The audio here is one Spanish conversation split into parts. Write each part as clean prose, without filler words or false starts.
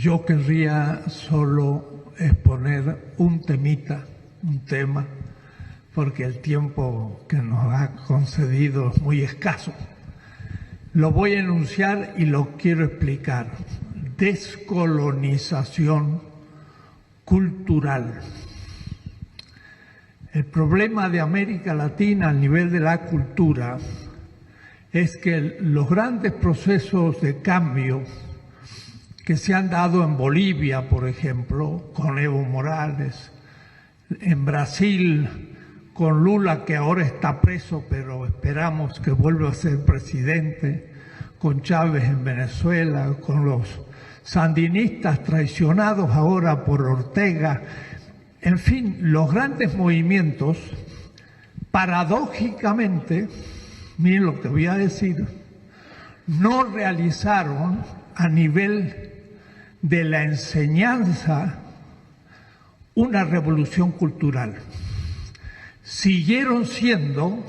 Yo querría solo exponer un tema, porque el tiempo que nos ha concedido es muy escaso. Lo voy a enunciar y lo quiero explicar. Descolonización cultural. El problema de América Latina al nivel de la cultura es que los grandes procesos de cambio que se han dado en Bolivia, por ejemplo, con Evo Morales, en Brasil, con Lula, que ahora está preso, pero esperamos que vuelva a ser presidente, con Chávez en Venezuela, con los sandinistas traicionados ahora por Ortega. En fin, los grandes movimientos, paradójicamente, miren lo que voy a decir, no realizaron a nivel de la enseñanza una revolución cultural. Siguieron siendo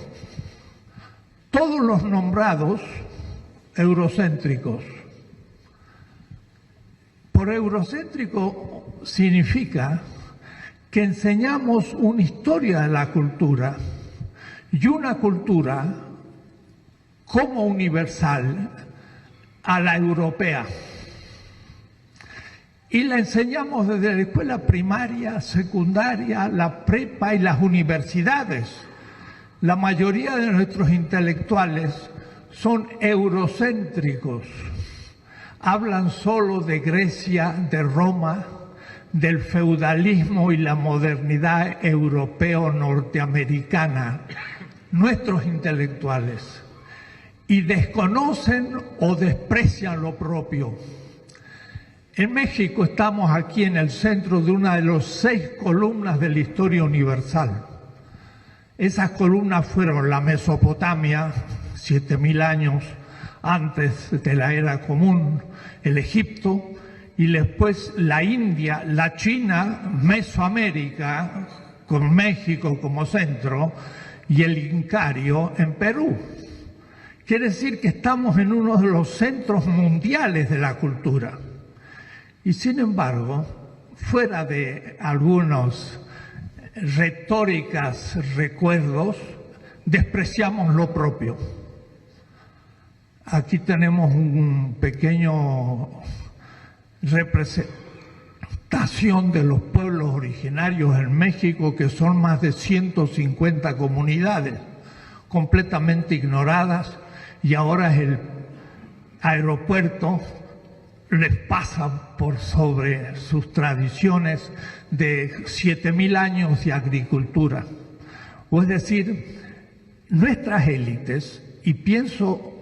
todos los nombrados eurocéntricos. Por eurocéntrico significa que enseñamos una historia de la cultura y una cultura como universal a la europea. Y la enseñamos desde la escuela primaria, secundaria, la prepa y las universidades. La mayoría de nuestros intelectuales son eurocéntricos. Hablan solo de Grecia, de Roma, del feudalismo y la modernidad europeo-norteamericana. Nuestros intelectuales. Y desconocen o desprecian lo propio. En México estamos aquí en el centro de una de las 6 columnas de la historia universal. Esas columnas fueron la Mesopotamia, 7.000 años antes de la era común, el Egipto, y después la India, la China, Mesoamérica, con México como centro, y el Incario en Perú. Quiere decir que estamos en uno de los centros mundiales de la cultura. Y sin embargo, fuera de algunos retóricas recuerdos, despreciamos lo propio. Aquí tenemos un pequeño representación de los pueblos originarios en México, que son más de 150 comunidades, completamente ignoradas, y ahora es el aeropuerto les pasa por sobre sus tradiciones de 7.000 años de agricultura. O es decir, nuestras élites, y pienso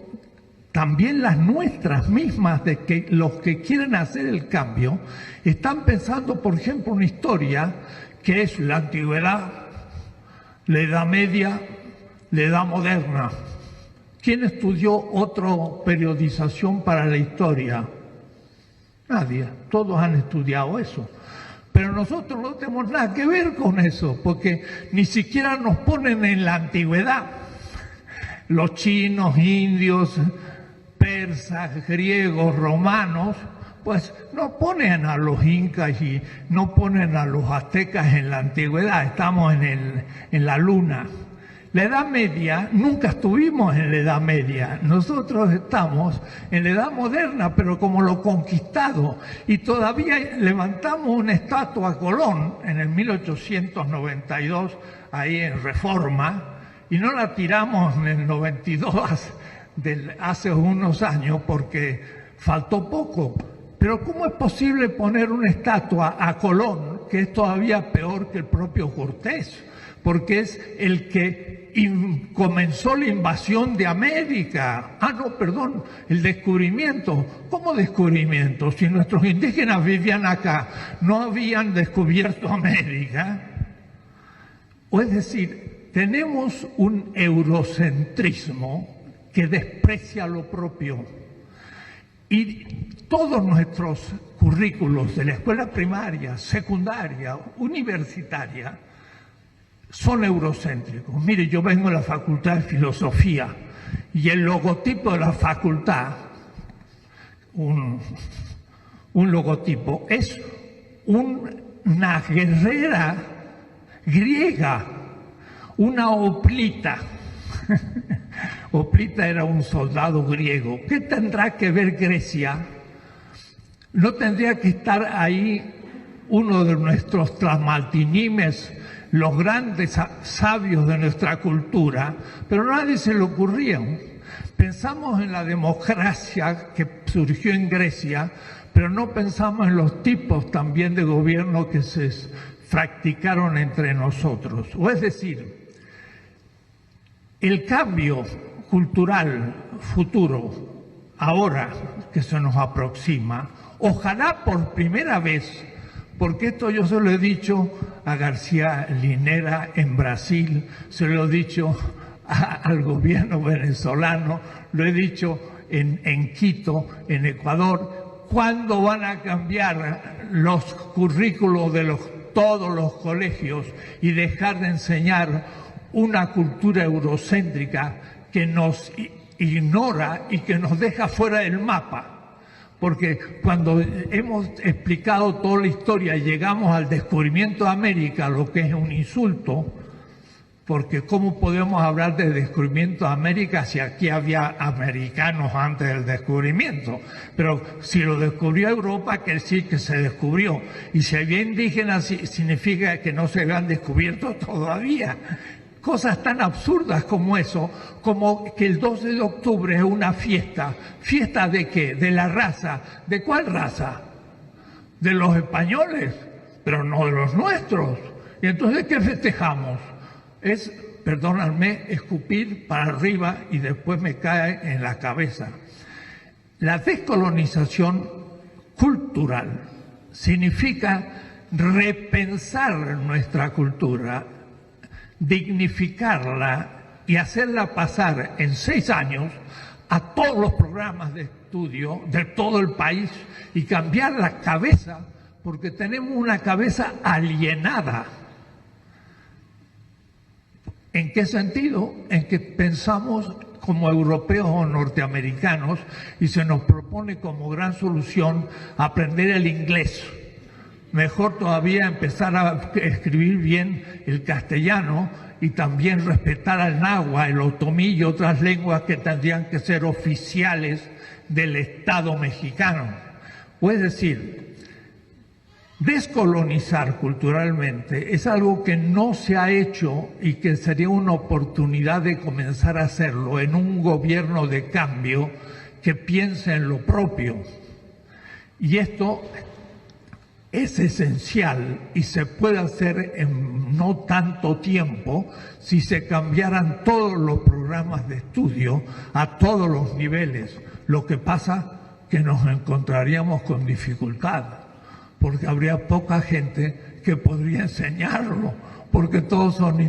también las nuestras mismas, de que los que quieren hacer el cambio, están pensando, por ejemplo, una historia que es la antigüedad, la Edad Media, la Edad Moderna. ¿Quién estudió otra periodización para la historia? Nadie, todos han estudiado eso. Pero nosotros no tenemos nada que ver con eso, porque ni siquiera nos ponen en la antigüedad. Los chinos, indios, persas, griegos, romanos, pues no ponen a los incas y no ponen a los aztecas en la antigüedad, estamos en la luna. La Edad Media, nunca estuvimos en la Edad Media, nosotros estamos en la Edad Moderna, pero como lo conquistado, y todavía levantamos una estatua a Colón en el 1892, ahí en Reforma, y no la tiramos en el 92, hace unos años, porque faltó poco. Pero ¿cómo es posible poner una estatua a Colón, que es todavía peor que el propio Cortés? Porque es el que comenzó la invasión de América. El descubrimiento. ¿Cómo descubrimiento? Si nuestros indígenas vivían acá, no habían descubierto América. O es decir, tenemos un eurocentrismo que desprecia lo propio. Y todos nuestros currículos de la escuela primaria, secundaria, universitaria, son eurocéntricos. Mire, yo vengo de la Facultad de Filosofía y el logotipo de la facultad, un logotipo, es una guerrera griega, una hoplita. Hoplita era un soldado griego. ¿Qué tendrá que ver Grecia? ¿No tendría que estar ahí uno de nuestros tlamaltinimes, los grandes sabios de nuestra cultura? Pero a nadie se le ocurría. Pensamos en la democracia que surgió en Grecia, pero no pensamos en los tipos también de gobierno que se practicaron entre nosotros. O es decir, el cambio cultural futuro, ahora que se nos aproxima, ojalá por primera vez, porque esto yo se lo he dicho a García Linera en Brasil, se lo he dicho al gobierno venezolano, lo he dicho en Quito, en Ecuador, ¿cuándo van a cambiar los currículos de todos los colegios y dejar de enseñar una cultura eurocéntrica que nos ignora y que nos deja fuera del mapa? Porque cuando hemos explicado toda la historia y llegamos al descubrimiento de América, lo que es un insulto, porque ¿cómo podemos hablar de descubrimiento de América si aquí había americanos antes del descubrimiento? Pero si lo descubrió Europa, quiere decir que se descubrió. Y si había indígenas, significa que no se habían descubierto todavía. Cosas tan absurdas como eso, como que el 12 de octubre es una fiesta. ¿Fiesta de qué? De la raza. ¿De cuál raza? De los españoles, pero no de los nuestros. ¿Y entonces qué festejamos? Es, perdónenme, escupir para arriba y después me cae en la cabeza. La descolonización cultural significa repensar nuestra cultura, dignificarla y hacerla pasar en 6 años a todos los programas de estudio de todo el país y cambiar la cabeza, porque tenemos una cabeza alienada. ¿En qué sentido? En que pensamos como europeos o norteamericanos y se nos propone como gran solución aprender el inglés. Mejor todavía empezar a escribir bien el castellano y también respetar al náhuatl, el otomí y otras lenguas que tendrían que ser oficiales del Estado mexicano. O es decir, descolonizar culturalmente es algo que no se ha hecho y que sería una oportunidad de comenzar a hacerlo en un gobierno de cambio que piense en lo propio. Y esto es esencial y se puede hacer en no tanto tiempo si se cambiaran todos los programas de estudio a todos los niveles. Lo que pasa que nos encontraríamos con dificultad, porque habría poca gente que podría enseñarlo, porque todos son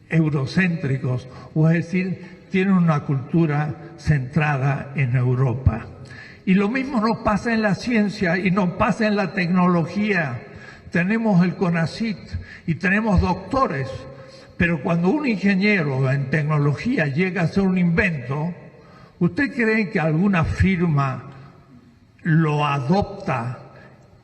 eurocéntricos, o es decir, tienen una cultura centrada en Europa. Y lo mismo nos pasa en la ciencia y nos pasa en la tecnología. Tenemos el CONACYT y tenemos doctores, pero cuando un ingeniero en tecnología llega a hacer un invento, ¿usted cree que alguna firma lo adopta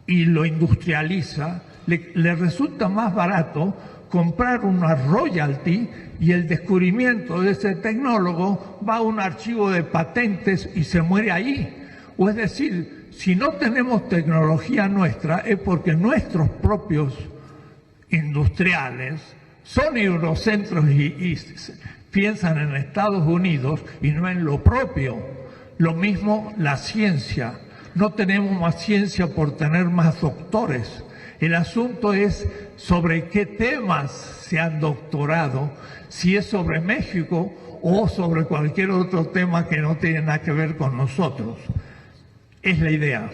y lo industrializa? Le resulta más barato comprar una royalty y el descubrimiento de ese tecnólogo va a un archivo de patentes y se muere ahí. O es decir, si no tenemos tecnología nuestra es porque nuestros propios industriales son eurocentros y piensan en Estados Unidos y no en lo propio. Lo mismo la ciencia. No tenemos más ciencia por tener más doctores. El asunto es sobre qué temas se han doctorado, si es sobre México o sobre cualquier otro tema que no tiene nada que ver con nosotros. Es la idea,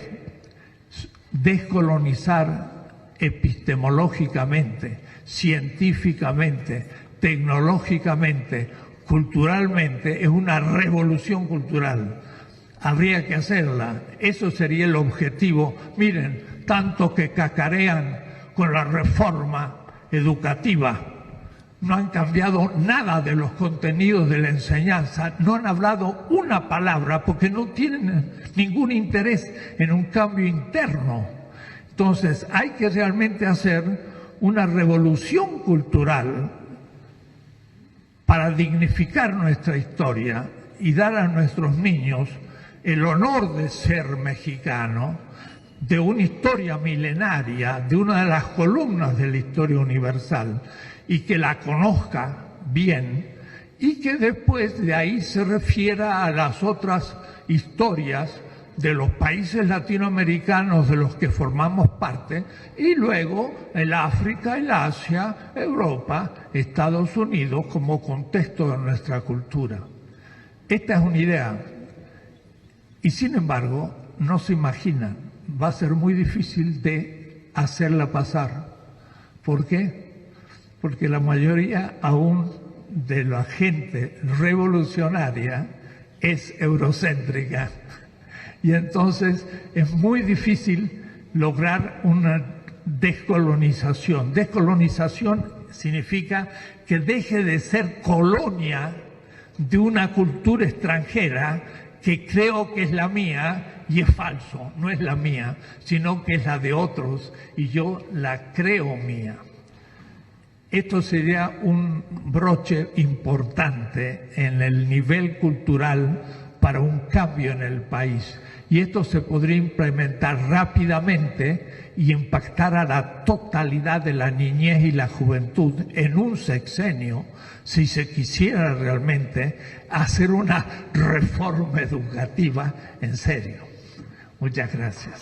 descolonizar epistemológicamente, científicamente, tecnológicamente, culturalmente, es una revolución cultural. Habría que hacerla, eso sería el objetivo. Miren, tanto que cacarean con la reforma educativa. no han cambiado nada de los contenidos de la enseñanza, no han hablado una palabra porque no tienen ningún interés en un cambio interno. Entonces hay que realmente hacer una revolución cultural para dignificar nuestra historia y dar a nuestros niños el honor de ser mexicano, de una historia milenaria, de una de las columnas de la historia universal, y que la conozca bien, y que después de ahí se refiera a las otras historias de los países latinoamericanos de los que formamos parte, y luego el África, el Asia, Europa, Estados Unidos como contexto de nuestra cultura. Esta es una idea, y sin embargo no se imagina, va a ser muy difícil de hacerla pasar. ¿Por qué? Porque la mayoría aún de la gente revolucionaria es eurocéntrica. Y entonces es muy difícil lograr una descolonización. Descolonización significa que deje de ser colonia de una cultura extranjera que creo que es la mía y es falso, no es la mía, sino que es la de otros y yo la creo mía. Esto sería un broche importante en el nivel cultural para un cambio en el país. Y esto se podría implementar rápidamente y impactar a la totalidad de la niñez y la juventud en un sexenio, si se quisiera realmente hacer una reforma educativa en serio. Muchas gracias.